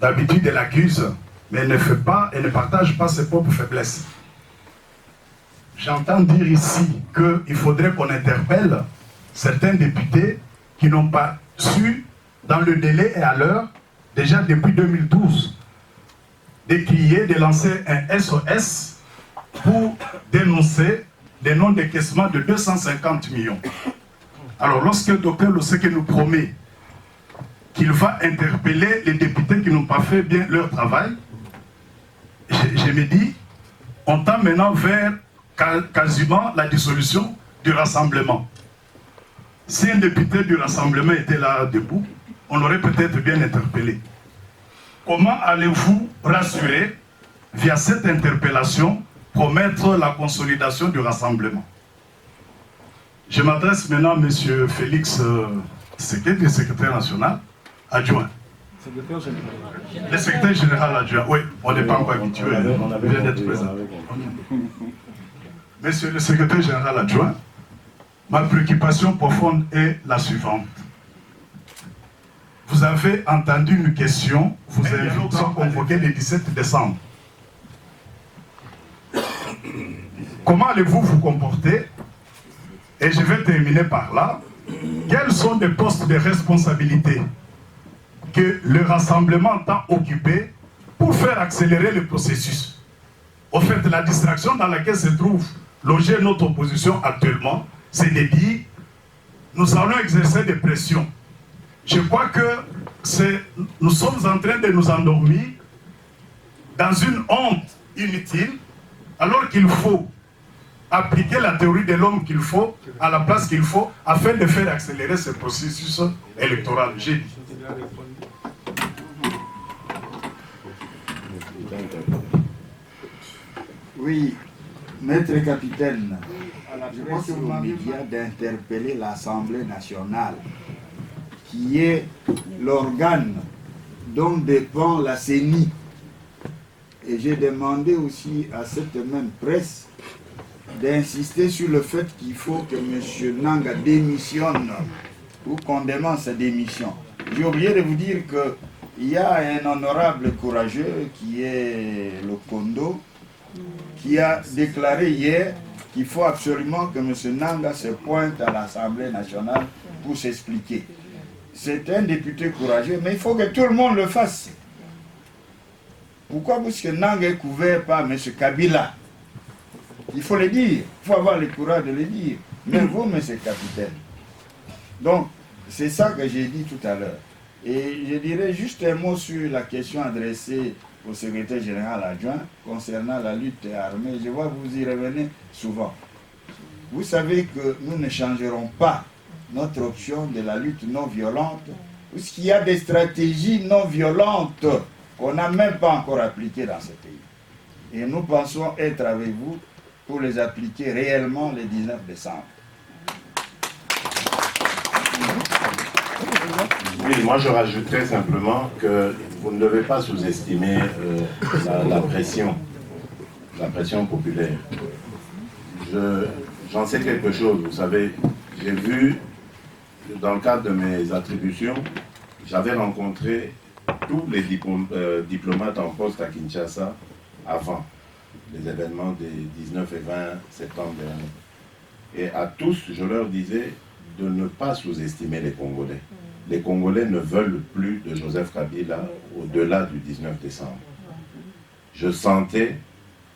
D'habitude, elle accuse, mais elle ne partage pas ses propres faiblesses. J'entends dire ici qu'il faudrait qu'on interpelle certains députés qui n'ont pas su, dans le délai et à l'heure, déjà depuis 2012, de crier, de lancer un SOS pour dénoncer des non-décaissements de 250 millions. Alors, lorsque le docteur Loseke nous promet qu'il va interpeller les députés qui n'ont pas fait bien leur travail, je me dis, on tend maintenant vers quasiment la dissolution du rassemblement. Si un député du rassemblement était là debout, on l'aurait peut-être bien interpellé. Comment allez-vous rassurer, via cette interpellation, promettre la consolidation du rassemblement? Je m'adresse maintenant à M. Félix Tshisekedi, secrétaire national adjoint. Le secrétaire général adjoint, oui, on n'est pas encore habitué, on vient d'être présent. Monsieur le secrétaire général adjoint, ma préoccupation profonde est la suivante. Vous avez entendu une question, vous avez convoqué le 17 décembre. Comment allez-vous vous comporter? Et je vais terminer par là. Quels sont les postes de responsabilité que le rassemblement entend occuper pour faire accélérer le processus? Au fait, la distraction dans laquelle se trouve logée notre opposition actuellement, c'est de dire nous allons exercer des pressions. Je crois que nous sommes en train de nous endormir dans une honte inutile, alors qu'il faut appliquer la théorie de l'homme qu'il faut à la place qu'il faut afin de faire accélérer ce processus électoral. J'ai dit. Oui, maître capitaine, je pense aux médias d'interpeller l'Assemblée nationale, qui est l'organe dont dépend la CENI. Et j'ai demandé aussi à cette même presse d'insister sur le fait qu'il faut que M. Nanga démissionne ou qu'on demande sa démission. J'ai oublié de vous dire qu'il y a un honorable courageux qui est le Kondo, qui a déclaré hier qu'il faut absolument que M. Nanga se pointe à l'Assemblée nationale pour s'expliquer. C'est un député courageux, mais il faut que tout le monde le fasse. Pourquoi? Parce que Nanga est couvert par M. Kabila. Il faut le dire, il faut avoir le courage de le dire. Mais vous, M. Capitaine. Donc, c'est ça que j'ai dit tout à l'heure. Et je dirais juste un mot sur la question adressée au secrétaire général adjoint concernant la lutte armée. Je vois que vous y revenez souvent. Vous savez que nous ne changerons pas notre option de la lutte non violente, puisqu'il y a des stratégies non violentes qu'on n'a même pas encore appliquées dans ce pays. Et nous pensons être avec vous pour les appliquer réellement le 19 décembre. Oui, moi je rajouterais simplement que vous ne devez pas sous-estimer la pression populaire. J'en sais quelque chose, vous savez, j'ai vu, dans le cadre de mes attributions, j'avais rencontré tous les diplomates en poste à Kinshasa avant les événements des 19 et 20 septembre dernier. Et à tous, je leur disais de ne pas sous-estimer les Congolais. Les Congolais ne veulent plus de Joseph Kabila au-delà du 19 décembre. Je sentais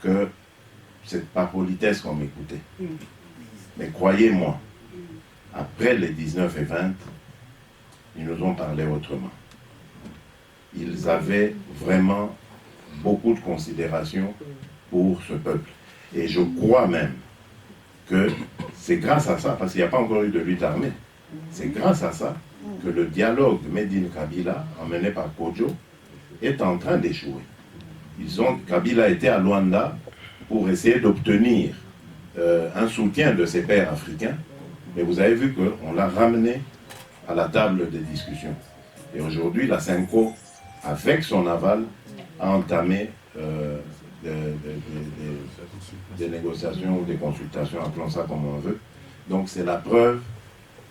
que c'est par politesse qu'on m'écoutait. Mais croyez-moi, après les 19 et 20, ils nous ont parlé autrement. Ils avaient vraiment beaucoup de considération pour ce peuple. Et je crois même que c'est grâce à ça, parce qu'il n'y a pas encore eu de lutte armée, c'est grâce à ça que le dialogue Medine Kabila, emmené par Kodjo, est en train d'échouer. Kabila était à Luanda pour essayer d'obtenir un soutien de ses pairs africains, mais vous avez vu qu'on l'a ramené à la table des discussions. Et aujourd'hui, la CENCO, avec son aval, a entamé des négociations ou des consultations, appelons ça comme on veut. Donc c'est la preuve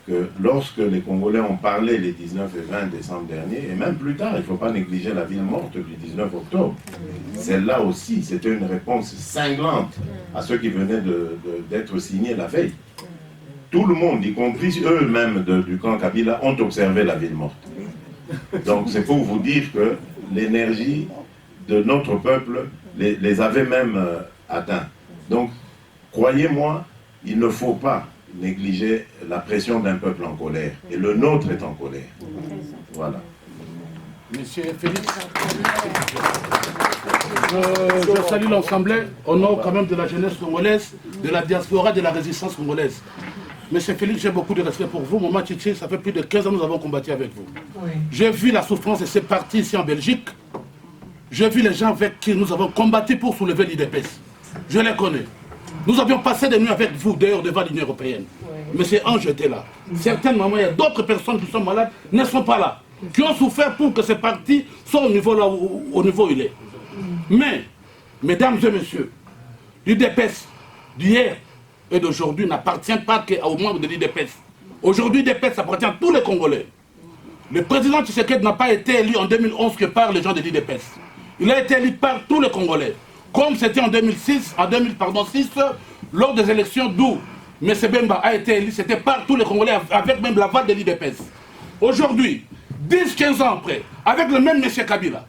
que lorsque les Congolais ont parlé les 19 et 20 décembre dernier, et même plus tard, il ne faut pas négliger la ville morte du 19 octobre, celle-là aussi, c'était une réponse cinglante à ceux qui venaient d'être signés la veille. Tout le monde, y compris eux-mêmes du camp Kabila, ont observé la ville morte. Donc c'est pour vous dire que l'énergie de notre peuple les avait même atteints. Donc, croyez-moi, il ne faut pas négliger la pression d'un peuple en colère. Et le nôtre est en colère. Voilà. Monsieur Félix, je salue l'Assemblée au nom quand même de la jeunesse congolaise, de la diaspora, de la résistance congolaise. Monsieur Félix, j'ai beaucoup de respect pour vous. Maman Tchitché, ça fait plus de 15 ans que nous avons combattu avec vous. Oui. J'ai vu la souffrance de ces partis ici en Belgique. J'ai vu les gens avec qui nous avons combattu pour soulever l'IDPS. Je les connais. Nous avions passé des nuits avec vous, d'ailleurs, devant l'Union européenne. Oui. Monsieur Ange était là. Certaines mamans, il y a d'autres personnes qui sont malades, ne sont pas là. Qui ont souffert pour que ces partis soient au niveau là au niveau où il est. Mais, mesdames et messieurs, l'IDPS d'hier et d'aujourd'hui n'appartient pas qu'aux membres de l'IDPS. Aujourd'hui, l'IDPS appartient à tous les Congolais. Le président Tshisekedi n'a pas été élu en 2011 que par les gens de l'IDPS. Il a été élu par tous les Congolais. Comme c'était en 2006, lors des élections d'où M. Bemba a été élu, c'était par tous les Congolais, avec même l'aval de l'IDPS. Aujourd'hui, 10-15 ans après, avec le même M. Kabila,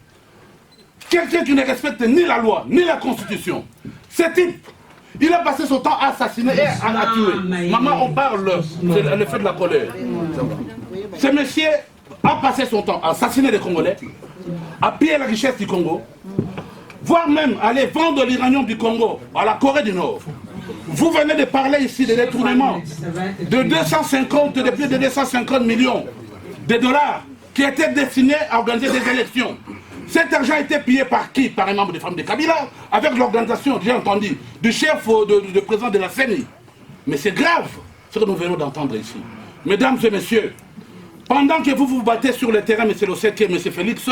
quelqu'un qui ne respecte ni la loi, ni la Constitution, ce type, il a passé son temps à assassiner et à tuer. Maman, on parle, c'est le fait de la colère. Ce monsieur a passé son temps à assassiner les Congolais, à piller la richesse du Congo, voire même aller vendre l'uranium du Congo à la Corée du Nord, Vous venez de parler ici de détournement de 250, de plus de 250 millions de dollars qui étaient destinés à organiser des élections. Cet argent a été pillé par qui? Par un membre des femmes de Kabila, avec l'organisation, j'ai entendu, du chef, de président de la CENI. Mais c'est grave ce que nous venons d'entendre ici. Mesdames et messieurs, pendant que vous vous battez sur le terrain, M. Loseke et M. Félix,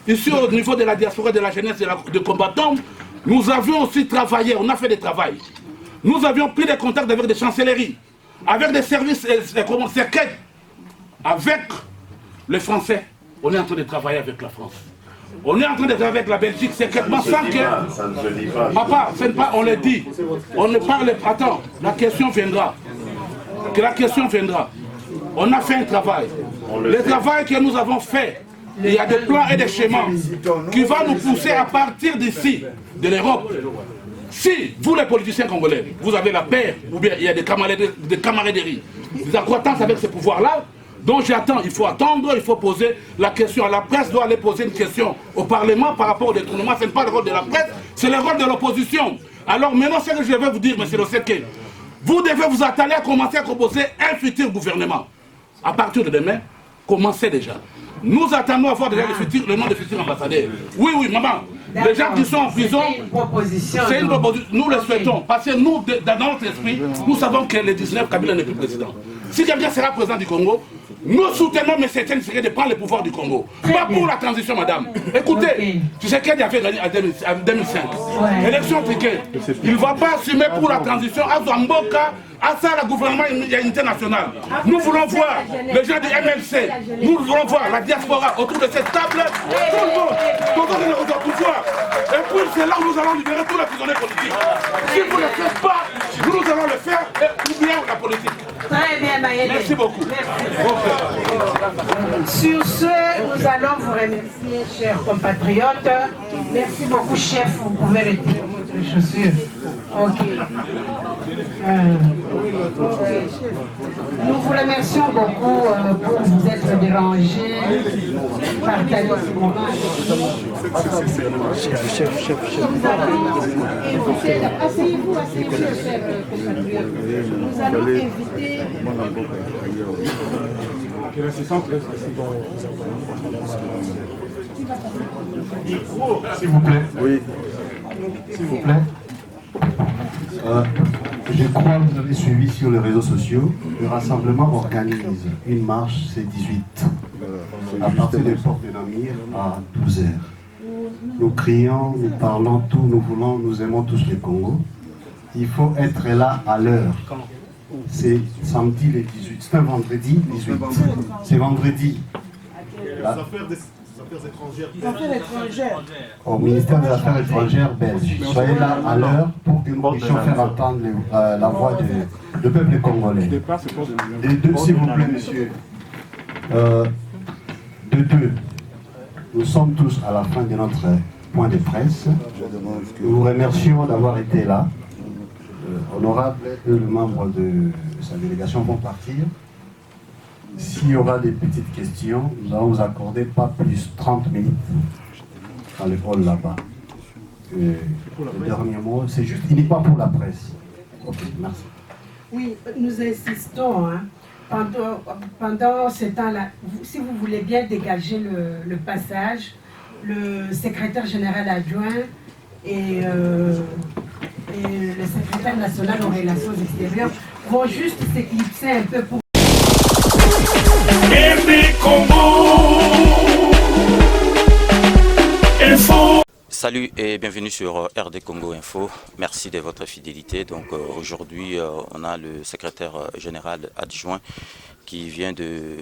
ici au niveau de la diaspora de la jeunesse de combattants, nous avions aussi travaillé, on a fait des travaux. Nous avions pris des contacts avec des chancelleries, avec des services secrets, avec les Français. On est en train de travailler avec la France. On est en train de travailler avec la Belgique secrètement sans que... Ça ne se dit pas. Papa, on le dit. On ne parle pas. Attends, la question viendra. La question viendra. On a fait un travail. Le travail que nous avons fait, il y a des plans et des schémas qui vont nous pousser à partir d'ici, de l'Europe. Si vous, les politiciens congolais, vous avez la paix, ou bien il y a des camaraderies, des accointances avec ce pouvoir-là, donc j'attends, il faut attendre, il faut poser la question. La presse doit aller poser une question au Parlement par rapport au détournement. Ce n'est pas le rôle de la presse, c'est le rôle de l'opposition. Alors maintenant, ce que je vais vous dire, M. Loseke, vous devez vous atteler à commencer à composer un futur gouvernement. À partir de demain, commencez déjà. Nous attendons à voir déjà le nom de futur ambassadeur. Oui, oui, maman. Les gens qui sont en prison, c'est une proposition. Nous le souhaitons. Parce que nous, dans notre esprit, nous savons que le 19, Kabila n'est plus président. Si quelqu'un sera président du Congo, nous soutenons M. Etienne Tshisekedi de prendre le pouvoir du Congo. Pas pour la transition, madame. Écoutez, Tshisekedi avait gagné en 2005. Élection truquée. Il ne va pas assumer pour la transition à Zamboka, à ça, le gouvernement international. Nous voulons voir les gens du MLC, nous voulons voir la diaspora autour de cette table. Tout le monde, tout le monde est au pouvoir. Et puis c'est là où nous allons libérer tous les prisonniers politiques. Si vous ne le faites pas, nous allons le faire et oublions la politique. Très bien, Maëlle. Merci beaucoup. Sur ce, nous allons vous remercier, chers compatriotes. Merci beaucoup, chef. Vous pouvez retirer les chaussures. Ok. Nous vous remercions beaucoup pour vous être dérangés, partager ce moment. Chef. Asseyez-vous, chers compatriotes. Nous allons inviter... S'il vous plaît. Oui. S'il vous plaît. Je crois que vous avez suivi sur les réseaux sociaux, le rassemblement organise une marche, c'est 18, à partir des portes de Namir à 12h. Nous crions, nous parlons tout, nous voulons, nous aimons tous le Congo. Il faut être là à l'heure. C'est samedi le 18, c'est un vendredi 18. C'est vendredi. Au ministère des Affaires étrangères belge. Soyez là à l'heure pour que nous puissions faire entendre la voix du peuple congolais. De deux, s'il vous plaît, monsieur. De deux, nous sommes tous à la fin de notre point de presse. Nous vous remercions d'avoir été là. Honorable, le membre de sa délégation vont partir. S'il y aura des petites questions, nous allons vous accorder pas plus 30 minutes dans le hall là-bas. Le dernier mot, c'est juste, il n'est pas pour la presse. Ok, merci. Oui, nous insistons, hein, pendant ce temps-là, si vous voulez bien dégager le passage, le secrétaire général adjoint et le secrétaire national aux relations extérieures vont juste s'éclipser un peu pour... Salut et bienvenue sur RD Congo Info. Merci de votre fidélité. Donc aujourd'hui, on a le secrétaire général adjoint qui vient de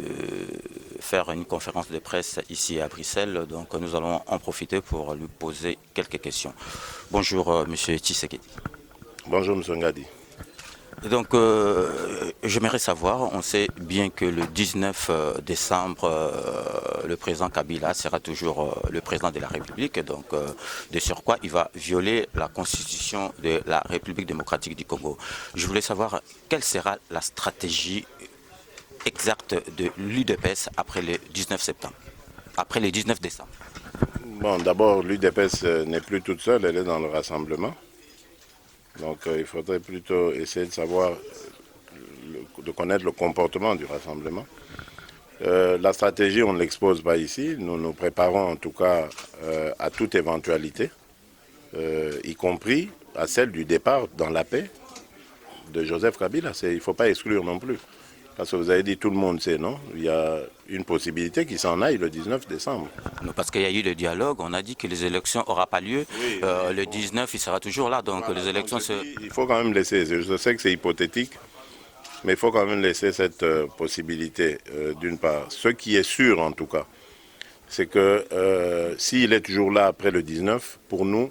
faire une conférence de presse ici à Bruxelles. Donc nous allons en profiter pour lui poser quelques questions. Bonjour Monsieur Tshisekedi. Bonjour Monsieur Ngadi. Donc, j'aimerais savoir, on sait bien que le 19 décembre, le président Kabila sera toujours le président de la République. Donc, de surcroît, il va violer la constitution de la République démocratique du Congo. Je voulais savoir quelle sera la stratégie exacte de l'UDPS après le 19 septembre, après le 19 décembre. Bon, d'abord, l'UDPS n'est plus toute seule, elle est dans le rassemblement. Donc il faudrait plutôt essayer de savoir, de connaître le comportement du rassemblement. La stratégie, on ne l'expose pas ici. Nous nous préparons en tout cas à toute éventualité, y compris à celle du départ dans la paix de Joseph Kabila. Il ne faut pas exclure non plus. Parce que vous avez dit, tout le monde sait, non? Il y a une possibilité qu'il s'en aille le 19 décembre. Non, parce qu'il y a eu le dialogue, on a dit que les élections n'auront pas lieu. Oui. Le 19, il sera toujours là, donc voilà, les élections... Il faut quand même laisser, je sais que c'est hypothétique, mais il faut quand même laisser cette possibilité, d'une part. Ce qui est sûr, en tout cas, c'est que s'il est toujours là après le 19, pour nous,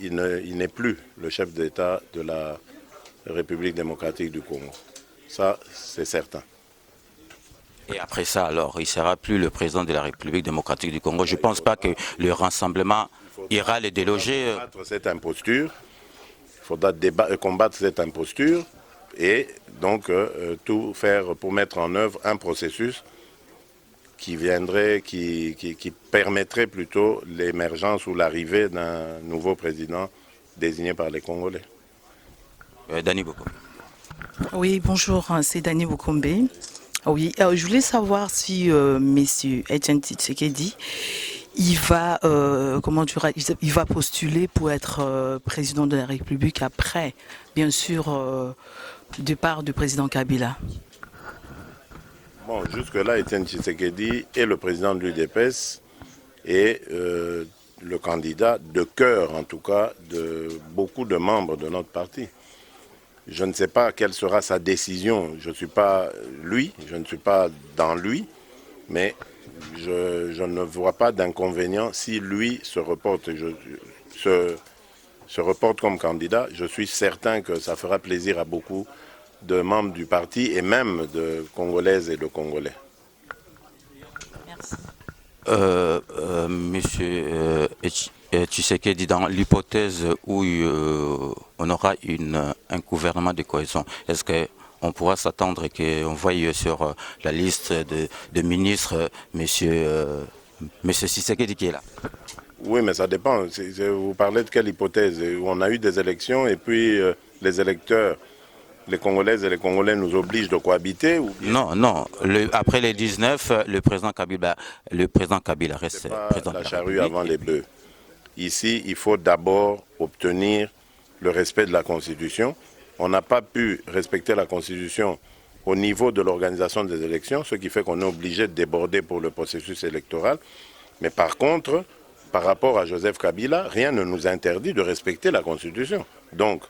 il n'est plus le chef d'État de la République démocratique du Congo. Ça, c'est certain. Et après ça, alors, il ne sera plus le président de la République démocratique du Congo. Je ne pense pas que le rassemblement ira les déloger. Cette imposture, il faudra combattre cette imposture et donc tout faire pour mettre en œuvre un processus qui viendrait, qui permettrait plutôt l'émergence ou l'arrivée d'un nouveau président désigné par les Congolais. Dani Boko. Oui, bonjour, c'est Dani Bokombe. Oui, je voulais savoir si Monsieur Etienne Tshisekedi, il va postuler pour être président de la République après, bien sûr, départ du président Kabila. Bon, jusque-là, Etienne Tshisekedi est le président de l'UDPS et le candidat de cœur, en tout cas, de beaucoup de membres de notre parti. Je ne sais pas quelle sera sa décision. Je ne suis pas lui, je ne suis pas dans lui, mais je ne vois pas d'inconvénient si lui se reporte, se reporte comme candidat. Je suis certain que ça fera plaisir à beaucoup de membres du parti et même de Congolaises et de Congolais. Merci. Monsieur Tshisekedi, dans l'hypothèse où on aura un gouvernement de cohésion, est-ce qu'on pourra s'attendre qu'on voie sur la liste de ministres monsieur Tshisekedi qui est là? Oui, mais ça dépend. Vous parlez de quelle hypothèse? On a eu des élections et puis les électeurs, les Congolaises et les Congolais nous obligent de cohabiter ou bien... Non. Après les 19, le président Kabila reste président. La charrue avant les bœufs. Ici, il faut d'abord obtenir le respect de la Constitution. On n'a pas pu respecter la Constitution au niveau de l'organisation des élections, ce qui fait qu'on est obligé de déborder pour le processus électoral. Mais par contre, par rapport à Joseph Kabila, rien ne nous interdit de respecter la Constitution. Donc,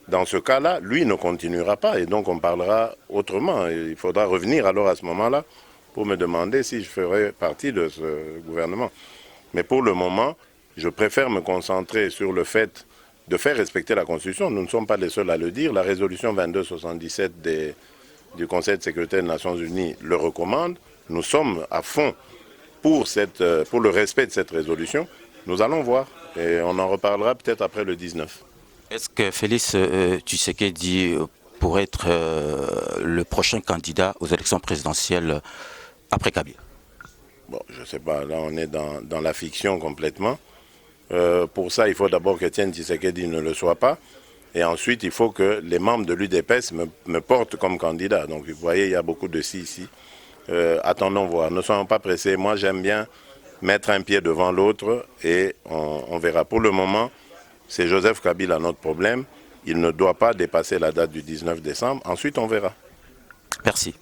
dans ce cas-là, lui ne continuera pas et donc on parlera autrement. Il faudra revenir alors à ce moment-là pour me demander si je ferai partie de ce gouvernement. Mais pour le moment, je préfère me concentrer sur le fait de faire respecter la Constitution. Nous ne sommes pas les seuls à le dire. La résolution 2277 du Conseil de sécurité des Nations Unies le recommande. Nous sommes à fond pour le respect de cette résolution. Nous allons voir et on en reparlera peut-être après le 19. Est-ce que Félix Tshisekedi pourrait être le prochain candidat aux élections présidentielles après Kabila? Bon, je ne sais pas. Là, on est dans la fiction complètement. Pour ça, il faut d'abord qu'Etienne Tshisekedi ne le soit pas. Et ensuite, il faut que les membres de l'UDPS me portent comme candidat. Donc, vous voyez, il y a beaucoup de si ici. Attendons voir. Ne soyons pas pressés. Moi, j'aime bien mettre un pied devant l'autre et on verra. Pour le moment, c'est Joseph Kabila notre problème. Il ne doit pas dépasser la date du 19 décembre. Ensuite, on verra. Merci.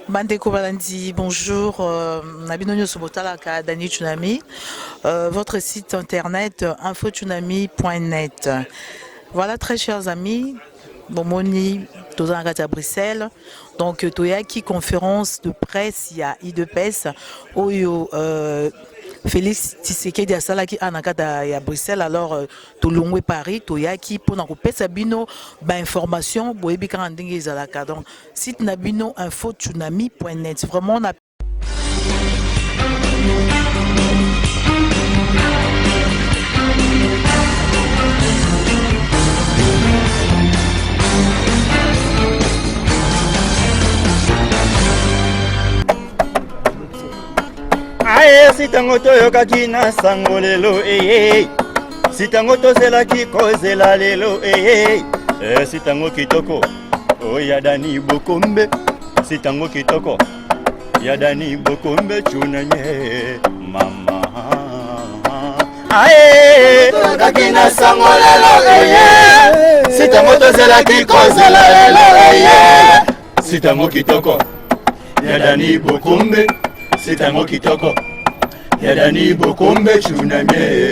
Bandeko Balandi, bonjour. Nabinonyo Sobotalaka, Dani Tsunami. Votre site internet infotsunami.net. Voilà, très chers amis. Bomoni, Tozanagata à Bruxelles. Donc, Toyaki, conférence de presse, il y a IDPS, Oyo. Félix Tshisekedi asalaki anakata ya Bruxelles alors tolongwe Paris toyaki pona kopesa bino ba information boyebi kanga ndenge ezalaka donc site na bino infotsunami.net vraiment na aye sitango toyokaki na sango lelo eye sitango tozelaki kozela lelo sitango kitoko oya Dani Bokombe sitango kitoko ya Dani Bokombe chunanye mama ae tokaki sango lelo sitango tozelaki kozela lelo sitango kitoko ya Dani Bokombe sitango kitoko ya Dani Bokombe chunanye